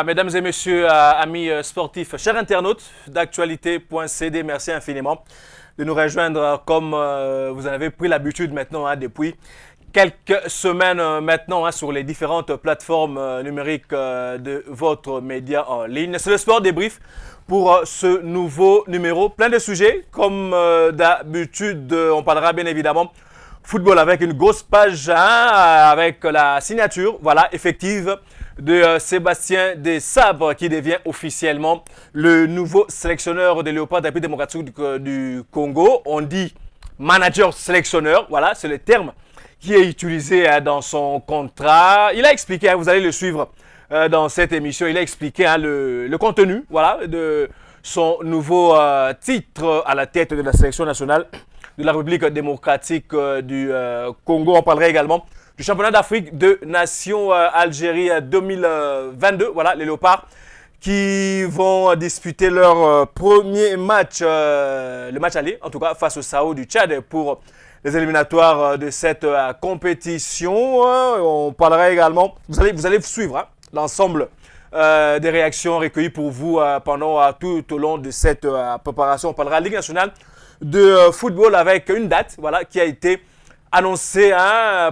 mesdames et messieurs, amis sportifs, chers internautes d'actualité.cd, merci infiniment de nous rejoindre comme vous en avez pris l'habitude maintenant depuis quelques semaines maintenant sur les différentes plateformes numériques de votre média en ligne. C'est le Sport Débrief pour ce nouveau numéro. Plein de sujets, comme d'habitude, on parlera bien évidemment football avec une grosse page avec la signature, voilà, effective de Sébastien Desabre qui devient officiellement le nouveau sélectionneur des Léopards de la République démocratique du Congo. On dit manager-sélectionneur, voilà, c'est le terme qui est utilisé dans son contrat. Il a expliqué, vous allez le suivre dans cette émission, il a expliqué le contenu, voilà, de son nouveau titre à la tête de la sélection nationale de la République démocratique du Congo. On parlerait également du championnat d'Afrique de Nations Algérie 2022. Voilà, les Léopards qui vont disputer leur premier match, le match aller, en tout cas face au Sao du Tchad pour les éliminatoires de cette compétition. On parlera également, vous allez suivre l'ensemble des réactions recueillies pour vous pendant tout au long de cette préparation. On parlera Ligue nationale de football avec une date, voilà, qui a été annoncée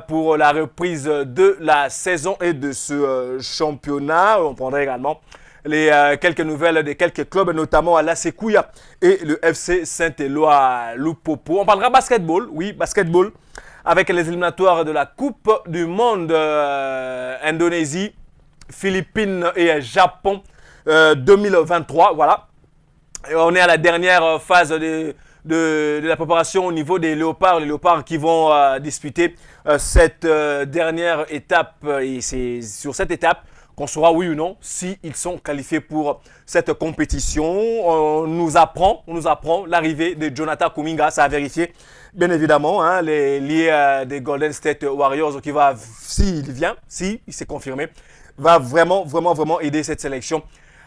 pour la reprise de la saison et de ce championnat. On prendra également les quelques nouvelles de quelques clubs, notamment à la Sékouya et le FC Saint-Éloi Lupopo. On parlera basketball, oui, basketball, avec les éliminatoires de la Coupe du Monde Indonésie, Philippines et Japon 2023, voilà. Et on est à la dernière phase de la préparation au niveau des Léopards, les Léopards qui vont disputer cette dernière étape. Et c'est sur cette étape qu'on saura oui ou non s'ils sont qualifiés pour cette compétition. On nous apprend l'arrivée de Jonathan Kuminga, ça a vérifié bien évidemment, les liés des Golden State Warriors qui va, s'il vient, s'il s'est confirmé, va vraiment aider cette sélection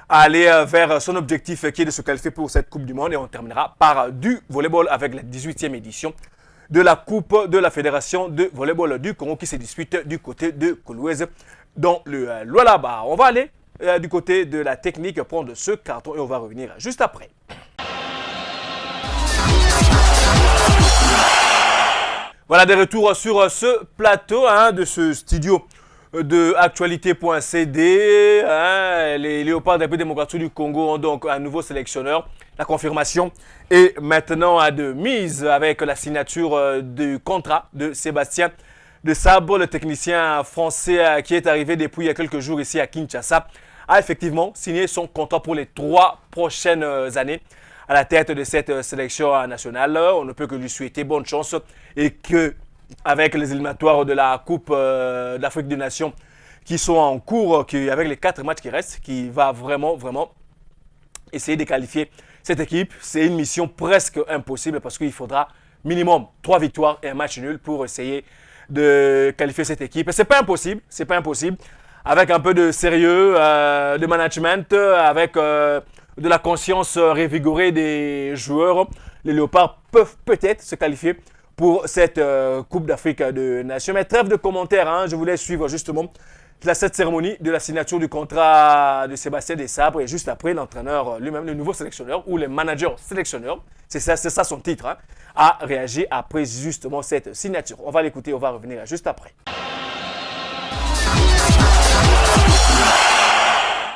à aller vers son objectif qui est de se qualifier pour cette Coupe du Monde. Et on terminera par du volleyball avec la 18e édition de la Coupe de la Fédération de volleyball du Congo qui se dispute du côté de Kolwezi dans le Lualaba. On va aller du côté de la technique prendre ce carton et on va revenir juste après. Voilà, des retours sur ce plateau de ce studio de actualité.cd. Les Léopards de la République démocratique du Congo ont donc un nouveau sélectionneur. La confirmation est maintenant de mise avec la signature du contrat de Sébastien Desabre, le technicien français qui est arrivé depuis il y a quelques jours ici à Kinshasa, a effectivement signé son contrat pour les 3 prochaines années à la tête de cette sélection nationale. On ne peut que lui souhaiter bonne chance et que avec les éliminatoires de la Coupe d'Afrique des Nations qui sont en cours, avec les 4 matchs qui restent, qui va vraiment essayer de qualifier cette équipe. C'est une mission presque impossible parce qu'il faudra minimum 3 victoires et un match nul pour essayer de qualifier cette équipe. Et c'est pas impossible. Avec un peu de sérieux, de management, avec de la conscience révigorée des joueurs, les Léopards peuvent peut-être se qualifier pour cette Coupe d'Afrique de Nations. Mais trêve de commentaires, je voulais suivre justement cette cérémonie de la signature du contrat de Sébastien Desabre et juste après, l'entraîneur lui-même, le nouveau sélectionneur ou le manager sélectionneur, c'est ça son titre, a réagi après justement cette signature. On va l'écouter, on va revenir juste après.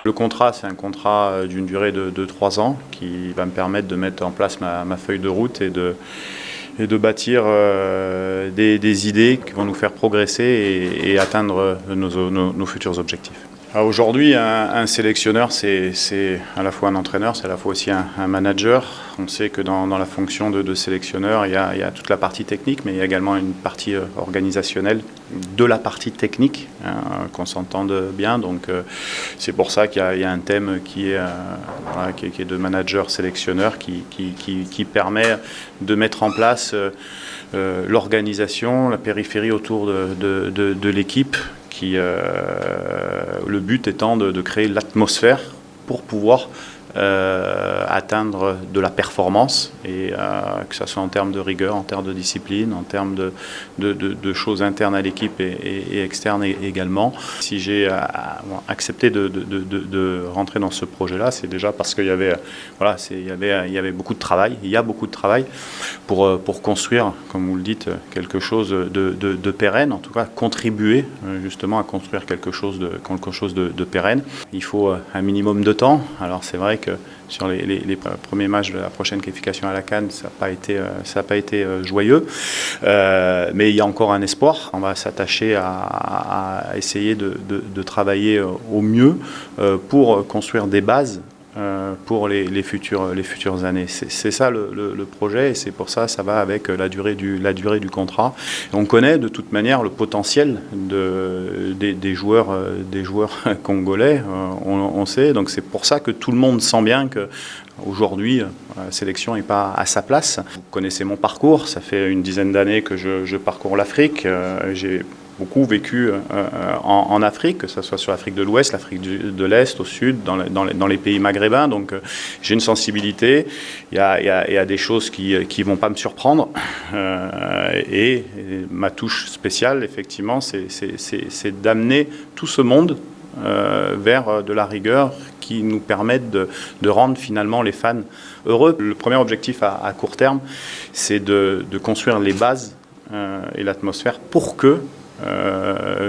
Le contrat, c'est un contrat d'une durée de 3 ans qui va me permettre de mettre en place ma feuille de route et de bâtir des idées qui vont nous faire progresser et atteindre nos futurs objectifs. Aujourd'hui, un sélectionneur, c'est à la fois un entraîneur, c'est à la fois aussi un manager. On sait que dans la fonction de sélectionneur, il y a toute la partie technique, mais il y a également une partie organisationnelle de la partie technique, qu'on s'entende bien. Donc, c'est pour ça qu'il y a un thème qui est de manager-sélectionneur qui permet de mettre en place l'organisation, la périphérie autour de l'équipe. Le but étant de créer l'atmosphère pour pouvoir atteindre de la performance, et que ce soit en termes de rigueur, en termes de discipline, en termes de choses internes à l'équipe et externes également. Si j'ai accepté de rentrer dans ce projet-là, c'est déjà parce qu'il y avait, voilà, il y avait beaucoup de travail, il y a beaucoup de travail pour construire, comme vous le dites, quelque chose de pérenne, en tout cas contribuer justement à construire quelque chose de pérenne. Il faut un minimum de temps. Alors c'est vrai que sur les premiers matchs de la prochaine qualification à la CAN, ça n'a pas été joyeux, mais il y a encore un espoir. On va s'attacher à essayer de travailler au mieux pour construire des bases pour les futures années. C'est ça le projet, et c'est pour ça ça va avec la durée du contrat. Et on connaît de toute manière le potentiel des joueurs congolais, on sait, donc c'est pour ça que tout le monde sent bien que aujourd'hui, la sélection n'est pas à sa place. Vous connaissez mon parcours, ça fait une dizaine d'années que je parcours l'Afrique. J'ai beaucoup vécu en Afrique, que ce soit sur l'Afrique de l'Ouest, l'Afrique de l'Est, au Sud, dans les pays maghrébins. Donc j'ai une sensibilité, il y a des choses qui ne vont pas me surprendre. Et ma touche spéciale, effectivement, c'est d'amener tout ce monde vers de la rigueur qui nous permettent de rendre finalement les fans heureux. Le premier objectif à court terme, c'est de construire les bases et l'atmosphère pour que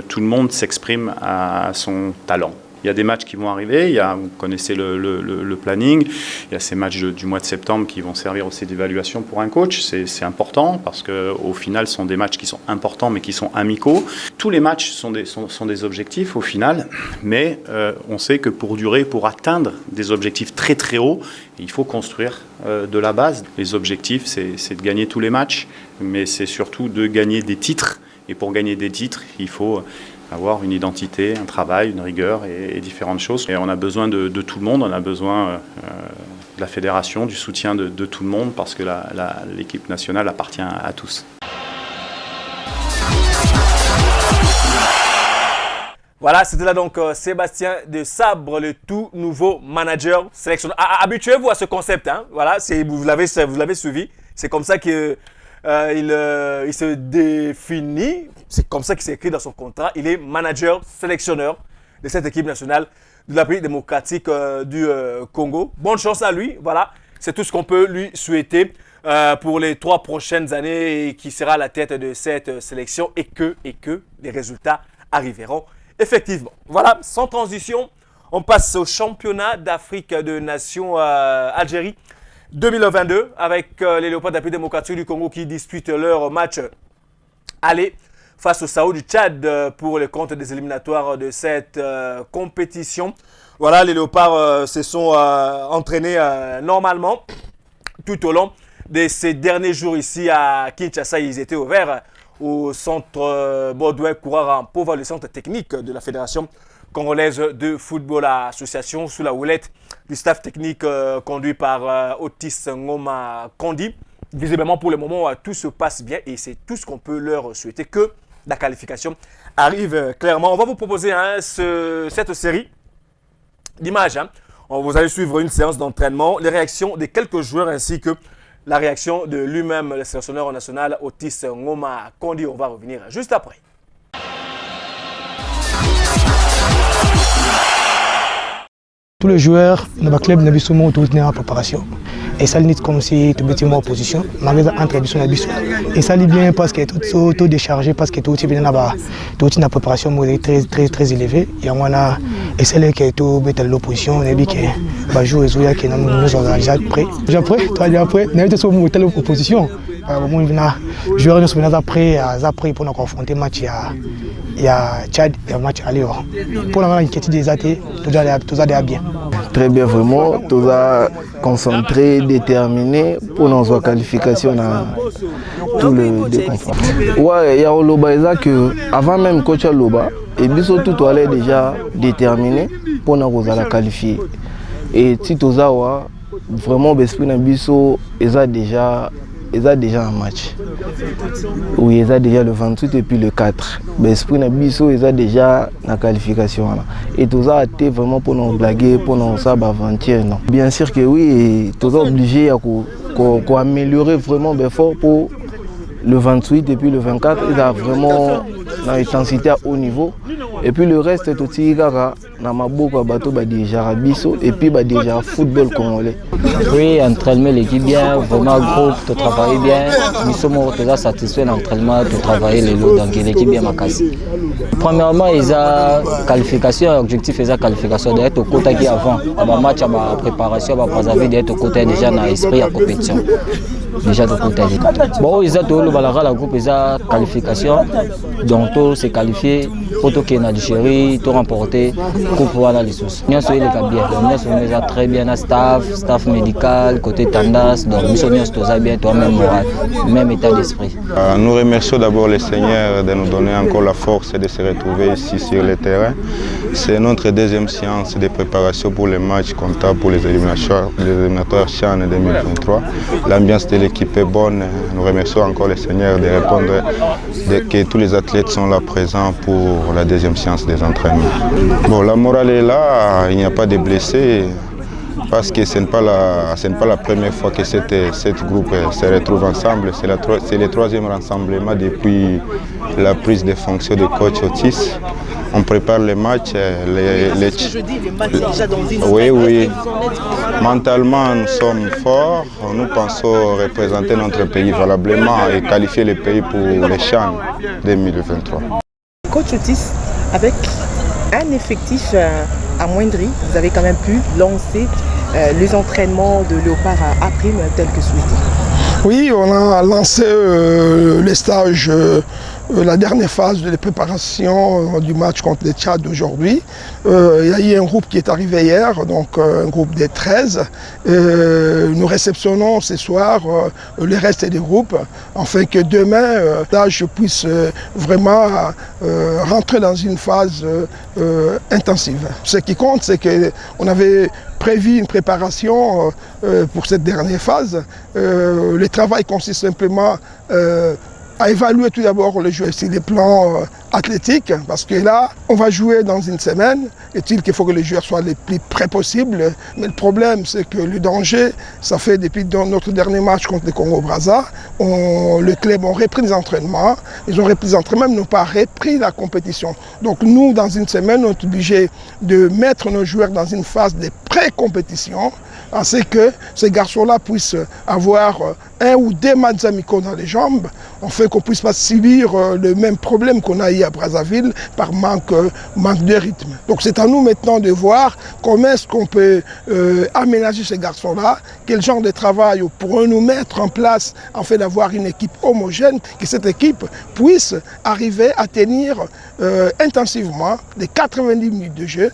tout le monde s'exprime à son talent. Il y a des matchs qui vont arriver, vous connaissez le planning, il y a ces matchs du mois de septembre qui vont servir aussi d'évaluation pour un coach. C'est important parce qu'au final, ce sont des matchs qui sont importants mais qui sont amicaux. Tous les matchs sont des objectifs au final, mais on sait que pour durer, pour atteindre des objectifs très très hauts, il faut construire de la base. Les objectifs, c'est de gagner tous les matchs, mais c'est surtout de gagner des titres. Et pour gagner des titres, il faut avoir une identité, un travail, une rigueur et différentes choses. Et on a besoin de tout le monde, on a besoin de la fédération, du soutien de tout le monde, parce que l'équipe nationale appartient à tous. Voilà, c'était là donc Sébastien Desabre, le tout nouveau manager sélectionneur. Habituez-vous à ce concept, hein. Voilà, vous l'avez suivi. C'est comme ça que il se définit, c'est comme ça qu'il s'est écrit dans son contrat. Il est manager sélectionneur de cette équipe nationale de la République démocratique du Congo. Bonne chance à lui, voilà, c'est tout ce qu'on peut lui souhaiter pour les 3 prochaines années, et qui sera à la tête de cette sélection, et que les résultats arriveront effectivement. Voilà, sans transition, on passe au championnat d'Afrique de Nations Algérie 2022 avec les Léopards de la République démocratique du Congo qui disputent leur match aller face au Sao du Tchad pour le compte des éliminatoires de cette compétition. Voilà, les Léopards se sont entraînés normalement tout au long de ces derniers jours ici à Kinshasa. Ils étaient ouverts au centre Baudouin Kourara-Mpova, le centre technique de la Fédération congolaise de football, association sous la houlette du staff technique conduit par Otis Ngoma Kondi. Visiblement, pour le moment, tout se passe bien et c'est tout ce qu'on peut leur souhaiter, que la qualification arrive clairement. On va vous proposer cette série d'images. Vous allez suivre une séance d'entraînement, les réactions de quelques joueurs ainsi que la réaction de lui-même, le sélectionneur national Otis Ngoma Kondi. On va revenir juste après. Tous les joueurs de notre club n'ont pas en préparation. Et ça limite comme si tu étais en position, malgré entre et ça lit bien parce que tout déchargé, parce que tout est bien là-bas. Tout est en préparation très élevée. Il y a un et celle qui est tout à l'opposition, on a dit que bah jouer les qui nous ont déjà prêt. Déjà prêt, toi déjà prêt. N'avez pas sur telle opposition. Bon, les joueurs nous sont après pour nous confronter match il y a Tchad et match aller. Pour la moment, inquiétude des athées, tout ça bien. Très bien, vraiment, tout ça concentré, déterminé pour nos qualifications dans tout le déconfort. Ouais, il y a Loba que avant même coach Loba, et biso tout allait déjà déterminé pour nous qualifier. Et si tout ça vraiment l'esprit de biso est déjà ils ont déjà un match. Oui, ils ont déjà le 28 et puis le 4. Mais Esprit Nabiso, ils ont déjà la qualification. Et tout ça a été vraiment pour nous blaguer, pour nous aventure. Bien sûr que oui, tout ça obligé à améliorer vraiment fort pour le 28 et puis le 24. Ils ont vraiment une intensité à haut niveau. Et puis le reste, tout ce dans ma boucle, déjà biso et puis déjà football congolais. Oui, entraînement l'équipe bien, vraiment groupe, tu travailles bien. Nous sommes très satisfaits de l'entraînement, tu travailles les lots, donc l'équipe bien m'a cassé. Premièrement, ils ont qualification, objectif ils ont qualification d'être au côté qui avant. Le match, la préparation, la préserver d'être au côté déjà dans l'esprit de la compétition. Déjà de côté. Bon, ils ont tout le balara la groupe, ils ont qualification, donc tout s'est qualifié pour tout qui est dans l'Algérie, tout remporté, coupe voilà les sources. Nous sommes les bien, nous sommes très bien, staff médical, côté tendance, donc nous sommes tous bien, toi-même moral, même état d'esprit. Nous remercions d'abord le Seigneur de nous donner encore la force de se retrouver ici sur le terrain. C'est notre deuxième séance de préparation pour les matchs comptables pour les éliminatoires CHAN 2023. L'ambiance de l'équipe est bonne. Nous remercions encore le Seigneur de répondre que tous les athlètes sont là présents pour la deuxième séance des entraînements. Bon, la morale est là, il n'y a pas de blessés. Parce que ce n'est pas la première fois que cette groupe se retrouve ensemble. C'est le troisième rassemblement depuis la prise de fonction de coach Otis. On prépare les matchs. Oui. Mentalement, nous sommes forts. Nous pensons représenter notre pays valablement et qualifier le pays pour les CHAN 2023. Coach Otis, avec un effectif amoindri, vous avez quand même pu lancer les entraînements de Léopard à prime tel que souhaité. Oui, on a lancé les stages, la dernière phase de préparation du match contre le Tchad d'aujourd'hui. Il y a eu un groupe qui est arrivé hier, donc un groupe des 13. Nous réceptionnons ce soir le reste des groupes, afin que demain, là, je puisse vraiment rentrer dans une phase intensive. Ce qui compte, c'est qu'on avait prévu une préparation pour cette dernière phase. Le travail consiste simplement à évaluer tout d'abord le jeu sur les plans athlétiques, parce que là, on va jouer dans une semaine. Est-il qu'il faut que les joueurs soient les plus près possible. Mais le problème, c'est que le danger, ça fait depuis notre dernier match contre le Congo-Brazza, le club ont repris les entraînements. Ils ont repris les entraînements, mais n'ont pas repris la compétition. Donc nous, dans une semaine, on est obligé de mettre nos joueurs dans une phase de pré-compétition, afin que ces garçons-là puissent avoir un ou deux matchs amicaux dans les jambes, afin qu'on ne puisse pas subir le même problème qu'on a eu à Brazzaville par manque de rythme. Donc c'est à nous maintenant de voir comment est-ce qu'on peut aménager ces garçons-là, quel genre de travail pourrons-nous mettre en place afin d'avoir une équipe homogène, que cette équipe puisse arriver à tenir intensivement les 90 minutes de jeu,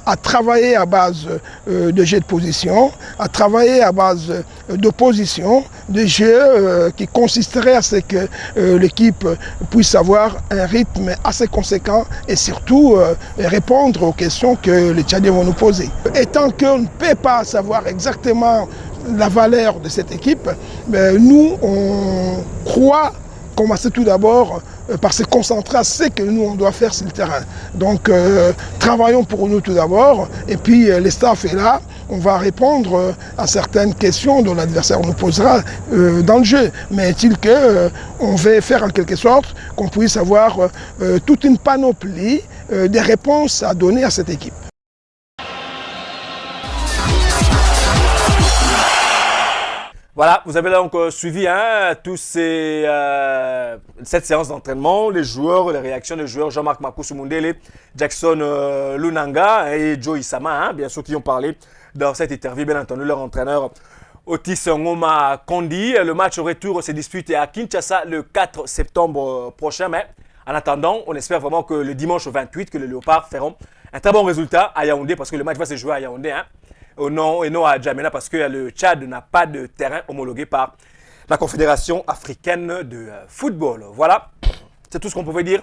à travailler à base de jeu de position, à travailler à base d'opposition, de jeu qui consisterait à ce que l'équipe puisse avoir un rythme assez conséquent et surtout répondre aux questions que les Tchadiens vont nous poser. Et tant qu'on ne peut pas savoir exactement la valeur de cette équipe, nous on croit commencer tout d'abord par se concentrer à ce que nous on doit faire sur le terrain. Donc travaillons pour nous tout d'abord et puis le staff est là, on va répondre à certaines questions dont l'adversaire nous posera dans le jeu. Mais est-il qu'on veut faire en quelque sorte qu'on puisse avoir toute une panoplie des réponses à donner à cette équipe. Voilà, vous avez donc suivi cette séance d'entraînement, les joueurs, les réactions des joueurs, Jean-Marc Makousou Mundele, Jackson Lunanga et Joe Isama, bien sûr, qui ont parlé dans cette interview, bien entendu, leur entraîneur Otis Ngoma Kondi. Le match au retour se dispute à Kinshasa le 4 septembre prochain, mais en attendant, on espère vraiment que le dimanche 28, que les Léopards feront un très bon résultat à Yaoundé, parce que le match va se jouer à Yaoundé, et non à Djamena, parce que le Tchad n'a pas de terrain homologué par la Confédération africaine de football. Voilà, c'est tout ce qu'on pouvait dire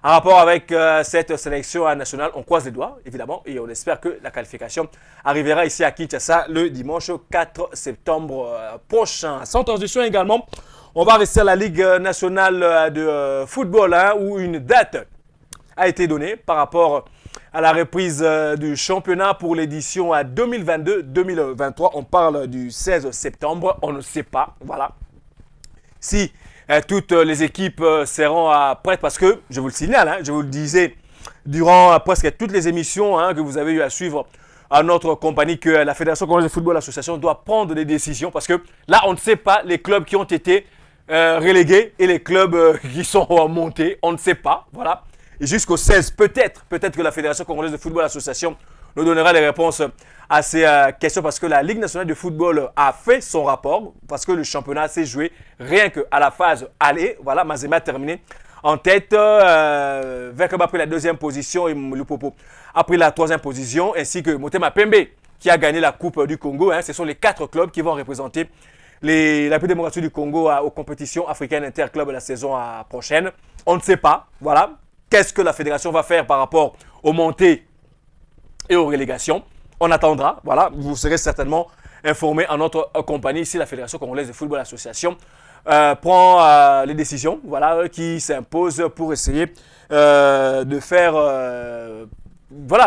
En rapport avec cette sélection nationale, on croise les doigts, évidemment, et on espère que la qualification arrivera ici à Kinshasa le dimanche 4 septembre prochain. Sans transition également, on va rester à la Ligue nationale de football, où une date a été donnée par rapport à la reprise du championnat pour l'édition 2022-2023. On parle du 16 septembre, on ne sait pas, voilà, si toutes les équipes seront prêtes, parce que, je vous le signale, je vous le disais durant presque toutes les émissions que vous avez eu à suivre à notre compagnie, que la Fédération congolaise de football association doit prendre des décisions, parce que là, on ne sait pas les clubs qui ont été relégués et les clubs qui sont montés, on ne sait pas, voilà. Et jusqu'au 16, peut-être que la Fédération congolaise de football association nous donnera les réponses à ces questions, parce que la Ligue nationale de football a fait son rapport, parce que le championnat s'est joué rien qu'à la phase aller. Voilà, Mazembe a terminé en tête, Verkaba a pris la deuxième position et Lupopo a pris la troisième position, ainsi que Motema Pembe qui a gagné la Coupe du Congo. Ce sont les 4 clubs qui vont représenter la République démocratique du Congo aux compétitions africaines interclubs la saison prochaine. On ne sait pas, voilà, qu'est-ce que la fédération va faire par rapport aux montées et aux relégations. On attendra, voilà, vous serez certainement informés en notre compagnie si la Fédération congolaise de football association prend les décisions, voilà, qui s'imposent pour essayer de faire,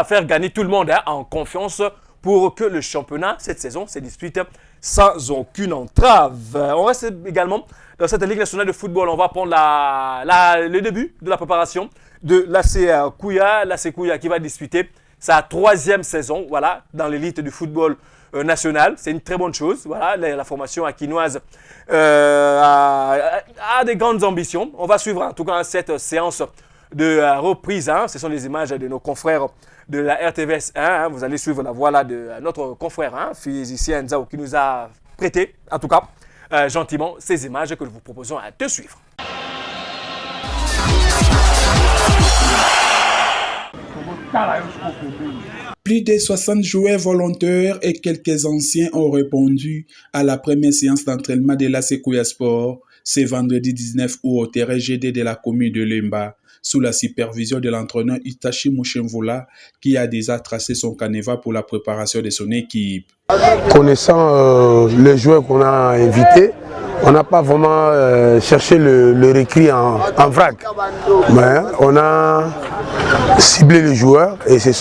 faire gagner tout le monde en confiance pour que le championnat cette saison se dispute sans aucune entrave. On reste également dans cette Ligue nationale de football. On va prendre le début de la préparation de l'AC Kouya. L'AC Kouya qui va disputer sa 3e saison, voilà, dans l'élite du football national. C'est une très bonne chose. Voilà, la formation aquinoise a des grandes ambitions. On va suivre en tout cas cette séance de reprise. Ce sont les images de nos confrères de la RTVS 1. Vous allez suivre la voix de notre confrère, physicien Nzao, qui nous a prêté, en tout cas, gentiment, ces images que nous vous proposons de suivre. Plus de 60 joueurs volontaires et quelques anciens ont répondu à la première séance d'entraînement de l'AC Kouya Sport ce vendredi 19 août au terrain GD de la commune de Lemba, sous la supervision de l'entraîneur Itachi Mouchemvoula, qui a déjà tracé son canevas pour la préparation de son équipe. Connaissant les joueurs qu'on a invités, on n'a pas vraiment cherché le récrit en vrac, mais on a ciblé les joueurs et c'est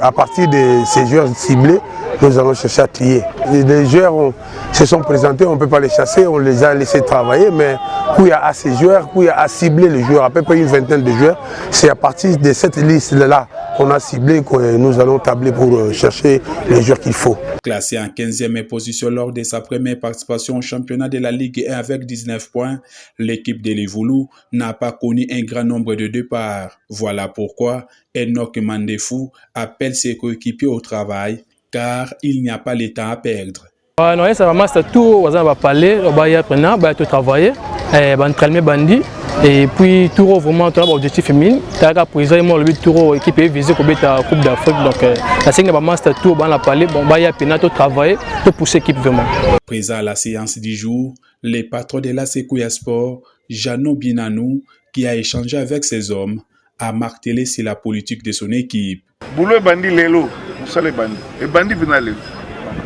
à partir de ces joueurs ciblés nous allons chercher à trier. Les joueurs se sont présentés, on ne peut pas les chasser, on les a laissés travailler, mais Kouya a ces joueurs, Kouya a ciblé les joueurs, à peu près une vingtaine de joueurs. C'est à partir de cette liste-là qu'on a ciblé que nous allons tabler pour chercher les joueurs qu'il faut. Classé en 15e position lors de sa première participation au championnat de la Ligue 1 avec 19 points, l'équipe de Livoulou n'a pas connu un grand nombre de départs. Voilà pourquoi Enoch Mandefou appelle ses coéquipiers au travail, car il n'y a pas le temps à perdre. Non, c'est vraiment tout, on va parler, on va y apprendre, on va travailler, on va entraîner bandit, et puis tout vraiment un objectif féminin. T'as qu'à présenter moi le but tout équipe visée pour la Coupe d'Afrique, donc la série vraiment c'est tout, on va parler, on va y apprendre, travailler, pour pousser l'équipe vraiment. Présent à la séance du jour, le patron de l'AC Kouya Sport, Jano Binanou, qui a échangé avec ses hommes, a martelé sur la politique de son équipe. Boulot bandi lelo, ça les bandits. Et bandits viennent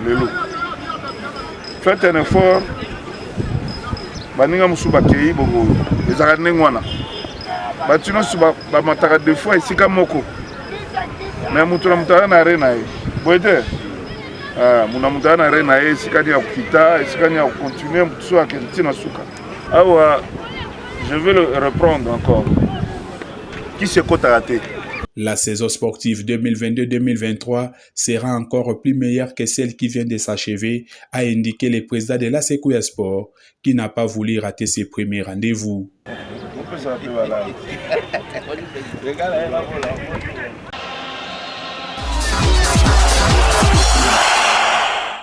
lelo. Faites un effort. Baninga musuba kei bogo. Les arabes ngwana. Batino suba ba mataka deux fois ici comme moko. Mais mutuna mutana na arena e. Boite. Muna mutana na arena e sikani ya kukita, sikani ya continuer mutsu akentina suka. Awa je vais le reprendre encore. Qui se compte à rater? La saison sportive 2022-2023 sera encore plus meilleure que celle qui vient de s'achever, a indiqué le président de l'AC Kouya Sport, qui n'a pas voulu rater ses premiers rendez-vous.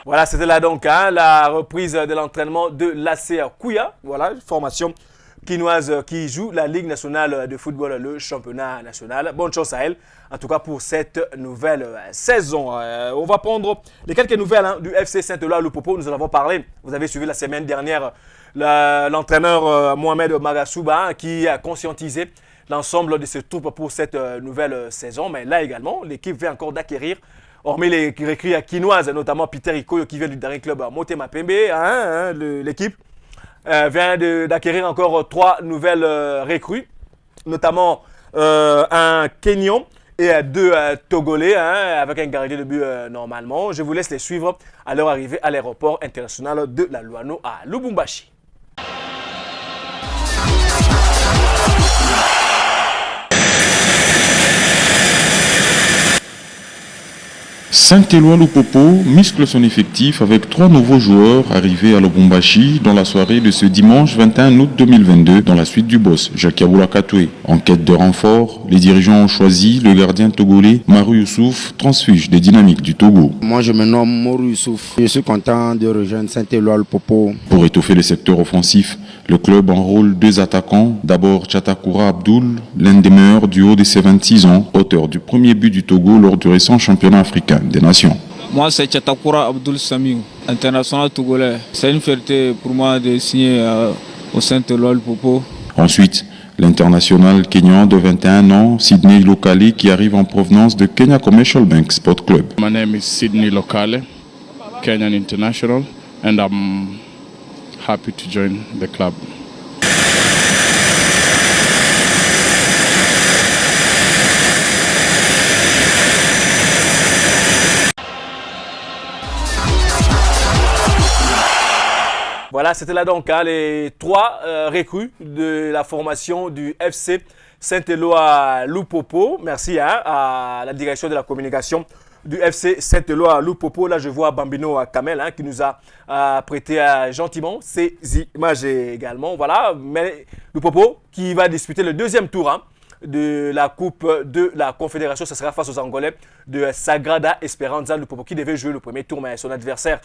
Voilà, c'était là donc la reprise de l'entraînement de l'AC Kouya. Voilà, formation quinoise qui joue la Ligue nationale de football, le championnat national. Bonne chance à elle, en tout cas pour cette nouvelle saison. On va prendre les quelques nouvelles du FC Saint-Éloi Lupopo. Nous en avons parlé. Vous avez suivi la semaine dernière l'entraîneur Mohamed Magasouba qui a conscientisé l'ensemble de ses troupes pour cette nouvelle saison. Mais là également, l'équipe vient encore d'acquérir, hormis les recrues quinoises, notamment Peter Ikoyo qui vient du dernier club Motema Pembe, l'équipe vient d'acquérir encore 3 nouvelles recrues, notamment un Kenyan et 2 Togolais, avec un gardien de but normalement. Je vous laisse les suivre à leur arrivée à l'aéroport international de la Luano à Lubumbashi. Saint-Éloi Lupopo muscle son effectif avec 3 nouveaux joueurs arrivés à Lubumbashi dans la soirée de ce dimanche 21 août 2022 dans la suite du boss Jacques Aboula Katoué. En quête de renfort, les dirigeants ont choisi le gardien togolais Maru Youssouf, transfuge des dynamiques du Togo. Moi je me nomme Maru Youssouf, je suis content de rejoindre Saint-Éloi Lupopo. Pour étoffer le secteur offensif, le club enrôle 2 attaquants. D'abord Tchatakura Abdoul, l'un des meilleurs du haut de ses 26 ans, auteur du premier but du Togo lors du récent championnat africain des nations. Moi c'est Tchatakura Abdoul Samiou, international togolais. C'est une fierté pour moi de signer au Saint-Éloi Lupopo. Ensuite, l'international kenyan de 21 ans, Sidney Lokale, qui arrive en provenance de Kenya Commercial Bank Sport Club. My name is Sidney Lokale, Kenyan international, and I'm happy to join the club. Voilà, c'était là donc les 3 recrues de la formation du FC Saint-Éloi Lupopo. Merci à la direction de la communication du FC Saint-Éloi Lupopo. Là, je vois Bambino Kamel qui nous a prêté gentiment ces images également. Voilà, mais Lupopo qui va disputer le 2e tour de la Coupe de la Confédération. Ce sera face aux Angolais de Sagrada Esperanza Lupopo qui devait jouer le premier tour, mais son adversaire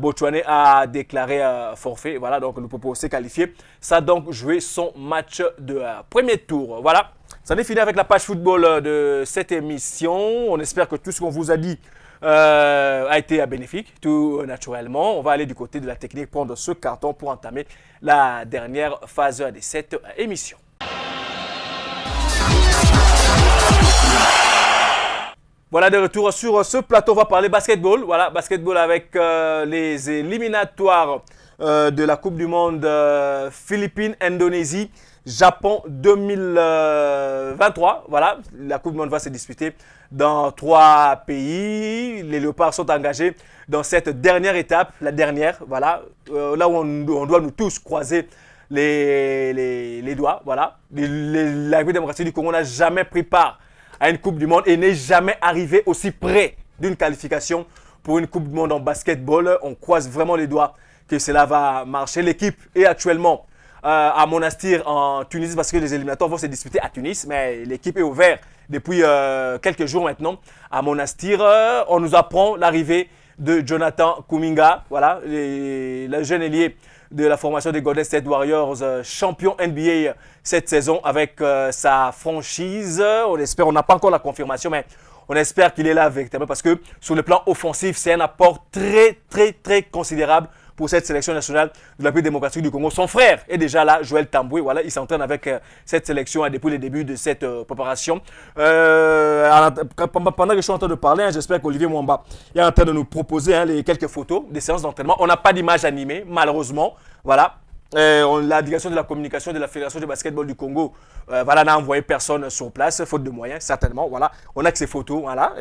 Botswanais a déclaré forfait. Voilà, donc Lupopo s'est qualifié. Ça a donc joué son match de premier tour. Voilà, ça en est fini avec la page football de cette émission. On espère que tout ce qu'on vous a dit a été bénéfique, tout naturellement. On va aller du côté de la technique, prendre ce carton pour entamer la dernière phase de cette émission. Voilà, de retour sur ce plateau, on va parler basketball. Voilà, basketball avec les éliminatoires de la Coupe du Monde Philippines, Indonésie, Japon 2023. Voilà, la Coupe du Monde va se disputer dans 3 pays. Les Léopards sont engagés dans cette dernière étape, la dernière, voilà, là où on doit nous tous croiser les doigts. Voilà, la République démocratique du Congo n'a jamais pris part à une Coupe du Monde et n'est jamais arrivé aussi près d'une qualification pour une Coupe du Monde en basketball. On croise vraiment les doigts que cela va marcher. L'équipe est actuellement à Monastir en Tunisie parce que les éliminatoires vont se disputer à Tunis, mais l'équipe est ouverte depuis quelques jours maintenant à Monastir. On nous apprend l'arrivée de Jonathan Kuminga, voilà, le jeune ailier de la formation des Golden State Warriors, champion NBA cette saison avec sa franchise. On espère, on n'a pas encore la confirmation, mais on espère qu'il est là véritablement parce que sur le plan offensif, c'est un apport très considérable pour cette sélection nationale de la République démocratique du Congo. Son frère est déjà là, Joël Tamboué. Voilà, il s'entraîne avec cette sélection depuis le début de cette préparation. Pendant que je suis en train de parler, j'espère qu'Olivier Mwamba est en train de nous proposer les quelques photos des séances d'entraînement. On n'a pas d'image animée, malheureusement. Voilà. La direction de la communication de la Fédération de basketball du Congo n'a envoyé personne sur place, faute de moyens, certainement. Voilà. On a que ces photos voilà,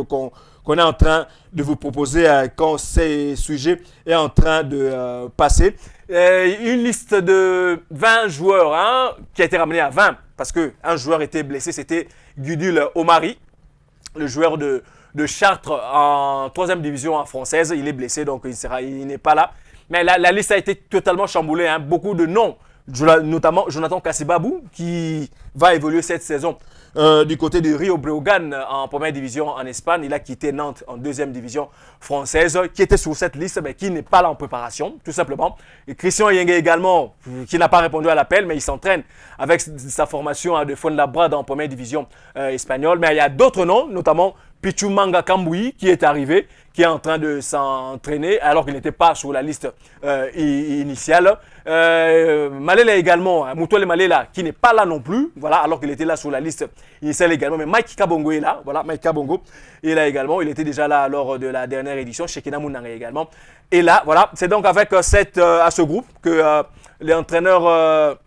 qu'on est en train de vous proposer quand ces sujets est en train de passer. Une liste de 20 joueurs qui a été ramenée à 20 parce qu'un joueur était blessé, c'était Gudule Omari, le joueur de Chartres en 3e division française. Il est blessé, donc il n'est pas là. Mais la liste a été totalement chamboulée. Beaucoup de noms, notamment Jonathan Kassibabou, qui va évoluer cette saison du côté de Rio Breogán en 1re division en Espagne. Il a quitté Nantes en 2e division française, qui était sur cette liste, mais qui n'est pas là en préparation, tout simplement. Et Christian Yenge également, qui n'a pas répondu à l'appel, mais il s'entraîne avec sa formation de Fuenlabrada en 1re division espagnole. Mais il y a d'autres noms, notamment Pichumanga Kamboui qui est arrivé, qui est en train de s'entraîner alors qu'il n'était pas sur la liste initiale. Malela également, Moutouale Malela qui n'est pas là non plus, voilà, alors qu'il était là sur la liste initiale également. Mais Mike Kabongo est là, voilà, Mike Kabongo est là également. Il était déjà là lors de la dernière édition, Shekina Mounanga également. Et là, voilà, c'est donc avec à ce groupe que l'entraîneur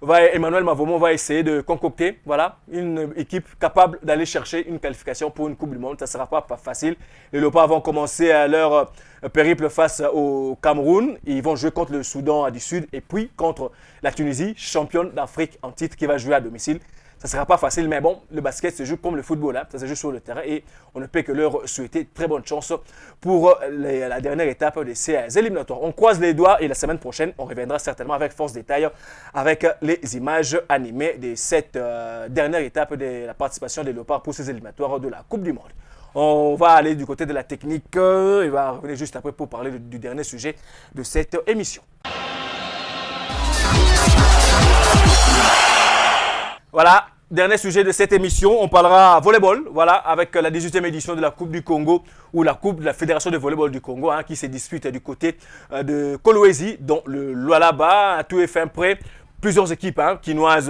Emmanuel Mavomo va essayer de concocter une équipe capable d'aller chercher une qualification pour une Coupe du Monde. Ça ne sera pas facile. Les Léopards vont commencer leur périple face au Cameroun. Ils vont jouer contre le Soudan du Sud et puis contre la Tunisie, championne d'Afrique en titre, qui va jouer à domicile. Ça ne sera pas facile, mais bon, le basket se joue comme le football, ça se joue sur le terrain et on ne peut que leur souhaiter très bonne chance pour la dernière étape de ces éliminatoires. On croise les doigts et la semaine prochaine, on reviendra certainement avec force détail avec les images animées de cette dernière étape de la participation des Léopards pour ces éliminatoires de la Coupe du Monde. On va aller du côté de la technique et va revenir juste après pour parler du dernier sujet de cette émission. Voilà, dernier sujet de cette émission, on parlera volleyball, voilà, avec la 18e édition de la Coupe du Congo ou la Coupe de la Fédération de volleyball du Congo qui se dispute du côté de Kolwezi, dont le Lualaba, à tout est fin prêt. Plusieurs équipes, quinoises,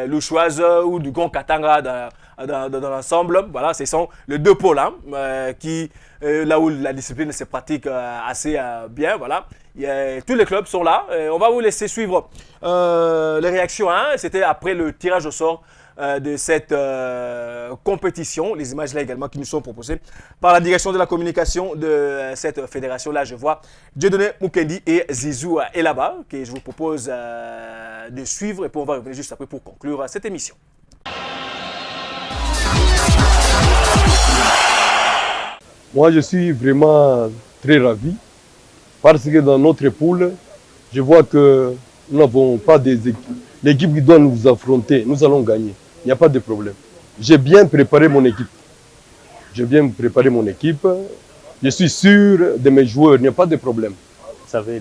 louchoises ou du Gon Katanga dans l'ensemble. Voilà, ce sont les deux pôles là où la discipline se pratique assez bien. Voilà. Tous les clubs sont là. On va vous laisser suivre les réactions. C'était après le tirage au sort de cette compétition. Les images là également qui nous sont proposées par la direction de la communication de cette fédération. Là, je vois Dieudonné Mukendi et Zizou Elaba que je vous propose de suivre. Et puis on va revenir juste après pour conclure cette émission. Moi, je suis vraiment très ravi parce que dans notre poule, je vois que nous n'avons pas des équipes. L'équipe qui doit nous affronter, nous allons gagner. Il n'y a pas de problème. J'ai bien préparé mon équipe. Je suis sûr de mes joueurs, il n'y a pas de problème. Vous savez,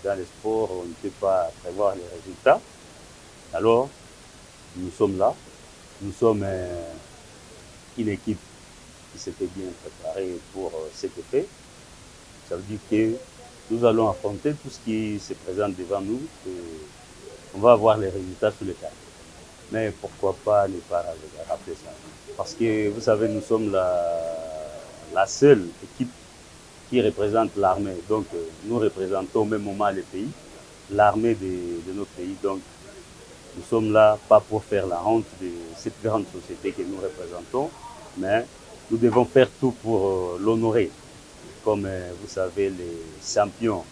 dans les sports, on ne peut pas prévoir les résultats. Alors, nous sommes là. Nous sommes une équipe qui s'était bien préparée pour cet effet. Ça veut dire que nous allons affronter tout ce qui se présente devant nous. On va avoir les résultats sur le terrain. Mais pourquoi pas ne pas rappeler ça? Parce que vous savez, nous sommes la seule équipe qui représente l'armée. Donc nous représentons au même moment le pays, l'armée de notre pays. Donc nous sommes là pas pour faire la honte de cette grande société que nous représentons, mais nous devons faire tout pour l'honorer. Comme vous savez, les champions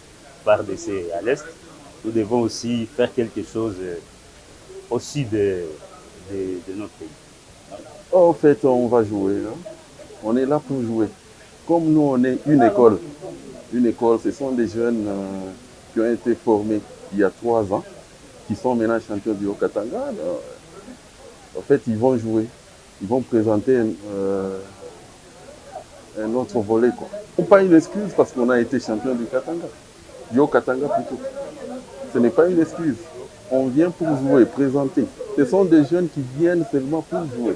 par DC à l'Est, nous devons aussi faire quelque chose aussi de notre pays. En fait, on va jouer. On est là pour jouer. Comme nous, on est une école. Une école, ce sont des jeunes qui ont été formés il y a 3 ans, qui sont maintenant champions du Haut-Katanga. En fait, ils vont jouer. Ils vont présenter un autre volet. Pas une excuse parce qu'on a été champion du Katanga. Du Haut-Katanga plutôt. Ce n'est pas une excuse. On vient pour jouer, présenter. Ce sont des jeunes qui viennent seulement pour jouer.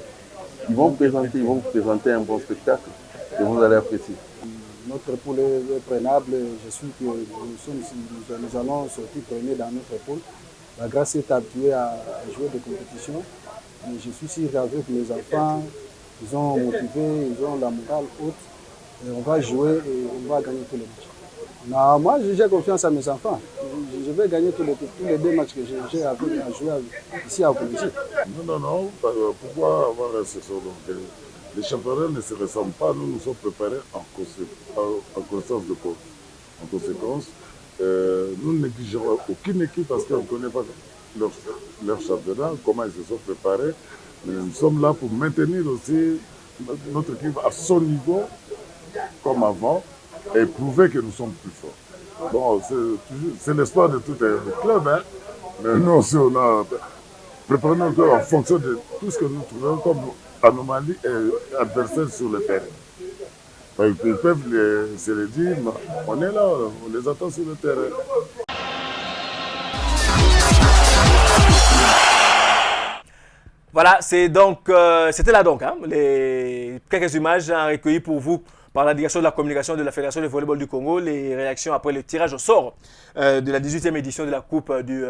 Ils vont présenter un bon spectacle et vous allez apprécier. Notre poule est prenable. Je suis que nous allons sortir premiers dans notre poule. La Grâce est habituée à jouer des compétitions. Et je suis sûr qu'avec mes enfants, ils sont motivés, ils ont la morale haute. Et on va jouer et on va gagner tous les matchs. Non, moi, j'ai confiance à mes enfants. Je vais gagner tous les 2 matchs que j'ai à jouer ici à Kolwezi. Non. Pourquoi avoir un ce sort? Les championnats ne se ressemblent pas. Nous nous sommes préparés en conséquence de cause. En conséquence, nous ne négligerons aucune équipe parce qu'on ne connaît pas leur championnat, comment ils se sont préparés. Mais nous sommes là pour maintenir aussi notre équipe à son niveau, comme avant, et prouver que nous sommes plus forts. Bon, c'est l'espoir de tout le club, mais nous aussi, on a préparé notre club en fonction de tout ce que nous trouvons comme anomalie et adversaires sur le terrain. Ils peuvent se le dire, mais on est là, on les attend sur le terrain. Voilà, c'était là donc, hein, les quelques images recueillies pour vous par la direction de la communication de la Fédération de volleyball du Congo, les réactions après le tirage au sort de la 18e édition de la Coupe du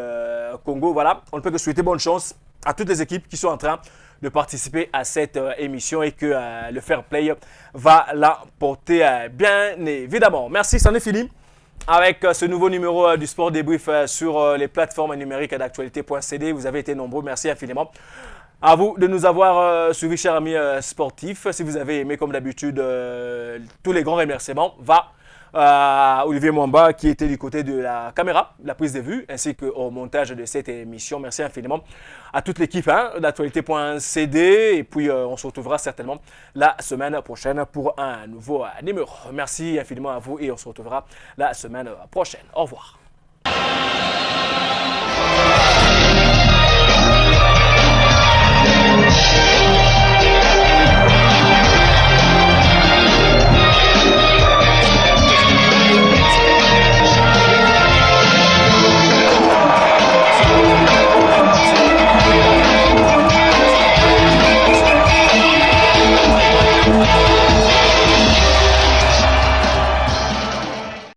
Congo. Voilà, on ne peut que souhaiter bonne chance à toutes les équipes qui sont en train de participer à cette émission et que le fair play va l'emporter bien évidemment. Merci, c'en est fini avec ce nouveau numéro du Sport Débrief sur les plateformes numériques d'actualité.cd. Vous avez été nombreux, merci infiniment. À vous de nous avoir suivis, chers amis sportifs. Si vous avez aimé, comme d'habitude, tous les grands remerciements va à Olivier Mwamba qui était du côté de la caméra, la prise de vue, ainsi qu'au montage de cette émission. Merci infiniment à toute l'équipe d'actualité.cd. Et puis, on se retrouvera certainement la semaine prochaine pour un nouveau numéro. Merci infiniment à vous et on se retrouvera la semaine prochaine. Au revoir.